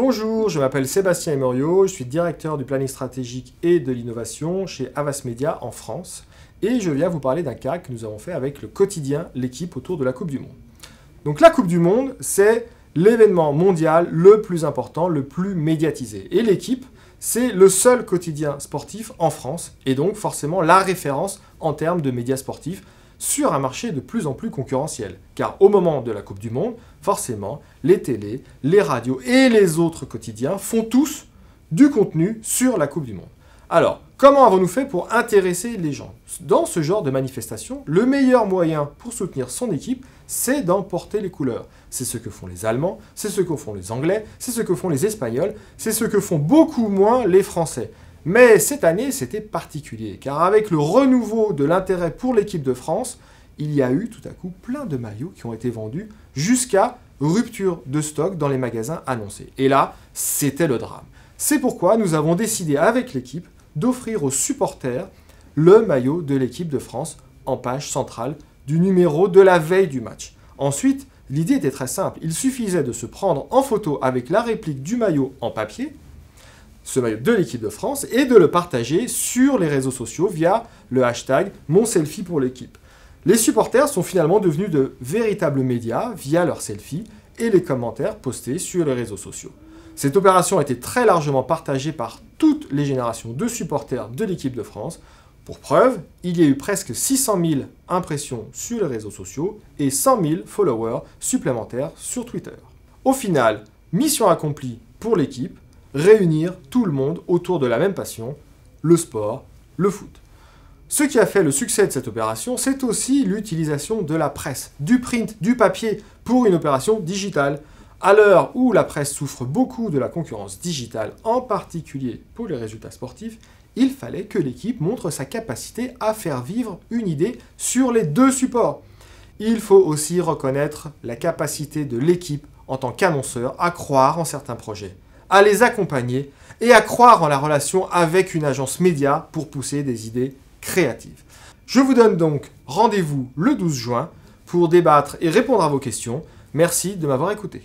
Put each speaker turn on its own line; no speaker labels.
Bonjour, je m'appelle Sébastien Emorio, je suis directeur du planning stratégique et de l'innovation chez Havas Media en France et je viens vous parler d'un cas que nous avons fait avec le quotidien L'équipe autour de la Coupe du Monde. Donc la Coupe du Monde, c'est l'événement mondial le plus important, le plus médiatisé. Et l'équipe, c'est le seul quotidien sportif en France et donc forcément la référence en termes de médias sportifs sur un marché de plus en plus concurrentiel. Car au moment de la Coupe du Monde, forcément, les télés, les radios et les autres quotidiens font tous du contenu sur la Coupe du Monde. Alors, comment avons-nous fait pour intéresser les gens? Dans ce genre de manifestation, le meilleur moyen pour soutenir son équipe, c'est d'en porter les couleurs. C'est ce que font les Allemands, c'est ce que font les Anglais, c'est ce que font les Espagnols, c'est ce que font beaucoup moins les Français. Mais cette année, c'était particulier, car avec le renouveau de l'intérêt pour l'équipe de France, il y a eu tout à coup plein de maillots qui ont été vendus jusqu'à rupture de stock dans les magasins annoncés. Et là, c'était le drame. C'est pourquoi nous avons décidé avec l'équipe d'offrir aux supporters le maillot de l'équipe de France en page centrale du numéro de la veille du match. Ensuite, l'idée était très simple. Il suffisait de se prendre en photo avec la réplique du maillot en papier, ce maillot de l'équipe de France, et de le partager sur les réseaux sociaux via le hashtag #MonSelfie pour l'équipe. Les supporters sont finalement devenus de véritables médias via leurs selfies et les commentaires postés sur les réseaux sociaux. Cette opération a été très largement partagée par toutes les générations de supporters de l'équipe de France. Pour preuve, il y a eu presque 600 000 impressions sur les réseaux sociaux et 100 000 followers supplémentaires sur Twitter. Au final, mission accomplie pour l'équipe, réunir tout le monde autour de la même passion, le sport, le foot. Ce qui a fait le succès de cette opération, c'est aussi l'utilisation de la presse, du print, du papier pour une opération digitale. À l'heure où la presse souffre beaucoup de la concurrence digitale, en particulier pour les résultats sportifs, il fallait que l'équipe montre sa capacité à faire vivre une idée sur les deux supports. Il faut aussi reconnaître la capacité de l'équipe en tant qu'annonceur à croire en certains projets, à les accompagner et à croire en la relation avec une agence média pour pousser des idées créatives. Je vous donne donc rendez-vous le 12 juin pour débattre et répondre à vos questions. Merci de m'avoir écouté.